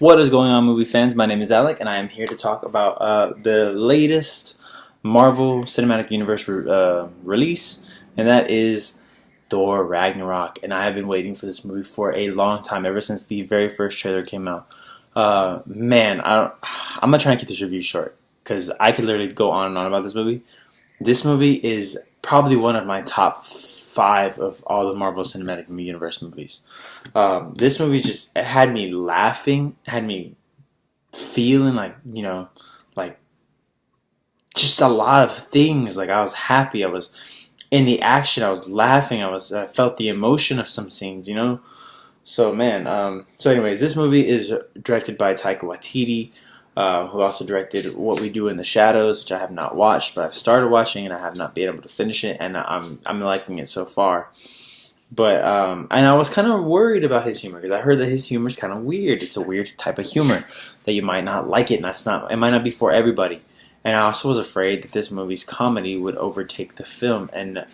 What is going on, movie fans? My name is Alec, and I am here to talk about the latest Marvel Cinematic Universe release, and that is Thor Ragnarok. And I have been waiting for this movie for a long time, ever since the very first trailer came out. I'm gonna try and keep this review short because I could literally go on and on about this movie. This movie is probably one of my top five of all the Marvel Cinematic Universe movies. This movie just it had me laughing, had me feeling like just a lot of things. Like I was happy, I was in the action, I was laughing, I felt the emotion of some scenes. So man, so anyways, this movie is directed by Taika Waititi, who also directed What We Do in the Shadows, which I have not watched, but I've started watching and I have not been able to finish it, and I'm liking it so far. But and I was kind of worried about his humor because I heard that his humor is kind of weird. It's a weird type of humor that you might not like it, and it might not be for everybody. And I also was afraid that this movie's comedy would overtake the film, and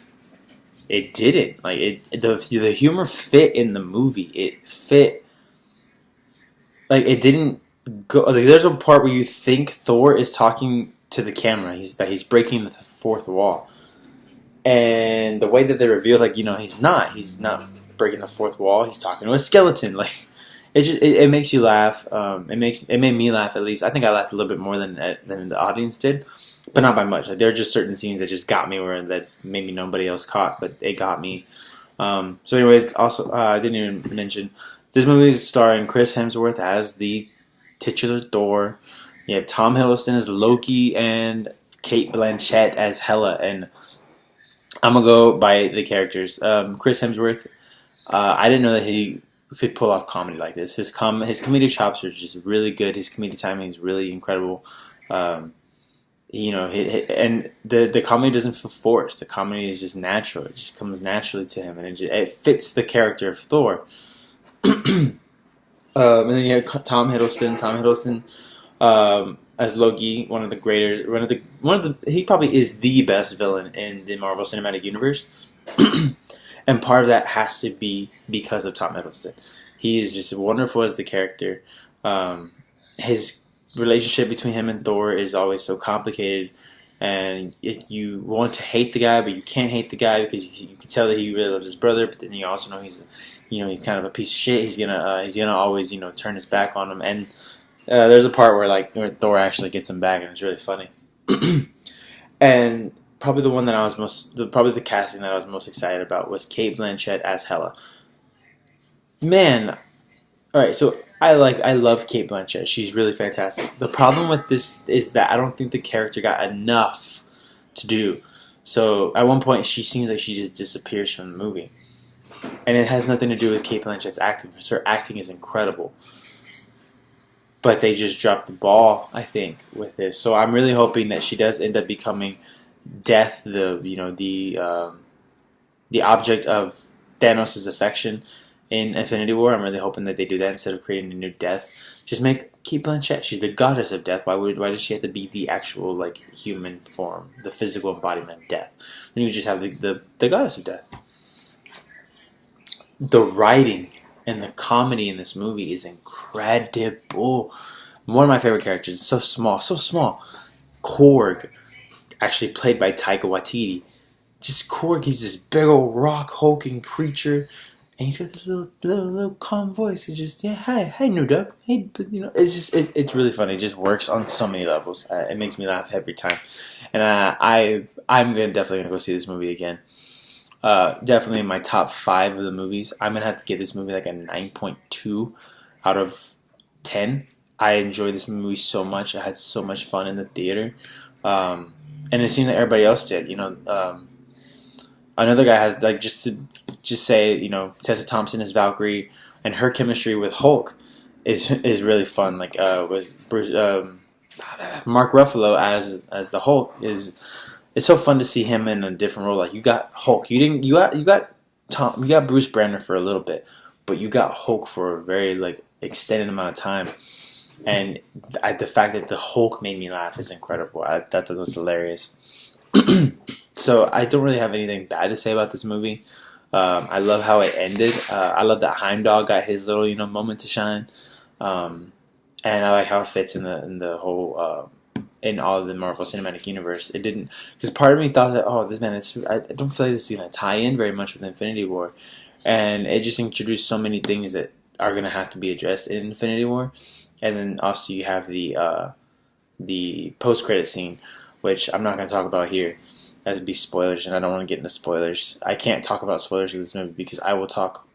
it didn't. The humor fit in the movie. It fit. Like it didn't go. Like there's a part where you think Thor is talking to the camera. He's breaking the fourth wall. And the way that they reveal, he's not breaking the fourth wall. He's talking to a skeleton. Like, it makes you laugh. It made me laugh at least. I think I laughed a little bit more than the audience did, but not by much. Like, there are just certain scenes that just got me where that maybe nobody else caught, but it got me. So, anyways, also I didn't even mention this movie is starring Chris Hemsworth as the titular Thor. You have Tom Hiddleston as Loki and Kate Blanchett as Hela, and I'm going to go by the characters. Chris Hemsworth, I didn't know that he could pull off comedy like this. His comedic chops are just really good. His comedic timing is really incredible. And the comedy doesn't feel forced. The comedy is just natural. It just comes naturally to him, and it fits the character of Thor. And then you have Tom Hiddleston. As Loki, he probably is the best villain in the Marvel Cinematic Universe, and part of that has to be because of Tom Hiddleston. He is just wonderful as the character. His relationship between him and Thor is always so complicated, and you want to hate the guy, but you can't hate the guy because you can tell that he really loves his brother. But then you also know he's kind of a piece of shit. He's gonna always turn his back on him. And there's a part where Thor actually gets him back, and it's really funny. And probably the one that I was the casting that I was most excited about was Kate Blanchett as Hela. Man, all right, so I love Kate Blanchett. She's really fantastic. The problem with this is that I don't think the character got enough to do. So at one point, she seems like she just disappears from the movie, and it has nothing to do with Kate Blanchett's acting because her acting is incredible. But they just dropped the ball, I think, with this. So I'm really hoping that she does end up becoming Death, the object of Thanos' affection in Infinity War. I'm really hoping that they do that instead of creating a new Death. Just make Kate Blanchett. She's the goddess of death. Why does she have to be the actual human form, the physical embodiment of death? When you just have the goddess of death. The writing and the comedy in this movie is incredible. One of my favorite characters. So small. Korg, actually played by Taika Waititi. Just Korg, he's this big old rock hulking creature, and he's got this little calm voice. It's just hey new dub, hey, it's really funny. It just works on so many levels. It makes me laugh every time, and I'm definitely gonna go see this movie again. Definitely in my top 5 of the movies. I'm going to have to give this movie a 9.2 out of 10. I enjoyed this movie so much. I had so much fun in the theater. And it seemed that everybody else did. Another guy had, just to say, Tessa Thompson as Valkyrie, and her chemistry with Hulk is really fun. With Bruce, Mark Ruffalo as the Hulk is... It's so fun to see him in a different role. You got Hulk. You got Bruce Banner for a little bit, but you got Hulk for a very extended amount of time. And the fact that the Hulk made me laugh is incredible. I thought that was hilarious. So I don't really have anything bad to say about this movie. I love how it ended. I love that Heimdall got his little moment to shine. and I like how it fits in the whole in all of the Marvel Cinematic Universe. It didn't, because part of me thought that, oh, this man, I don't feel like this is gonna tie in very much with Infinity War, and it just introduced so many things that are gonna have to be addressed in Infinity War, and then also you have the post credit scene, which I'm not gonna talk about here. That would be spoilers, and I don't want to get into spoilers. I can't talk about spoilers of this movie because I will talk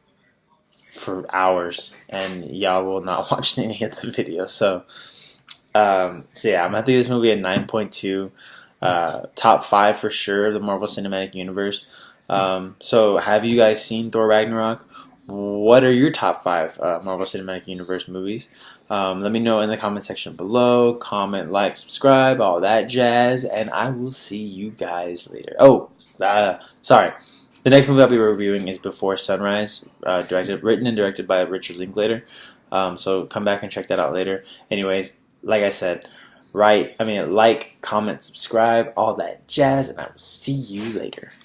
for hours, and y'all will not watch any of the video. So yeah, I'm gonna give this movie a 9.2. Top five for sure. The Marvel Cinematic Universe. So have you guys seen Thor Ragnarok? What are your top five Marvel Cinematic Universe movies? Let me know in the comment section below. Comment, like, subscribe, all that jazz, and I will see you guys later. Oh, sorry. The next movie I'll be reviewing is Before Sunrise, written and directed by Richard Linklater. So come back and check that out later. Anyways, like I said, like, comment, subscribe, all that jazz, and I will see you later.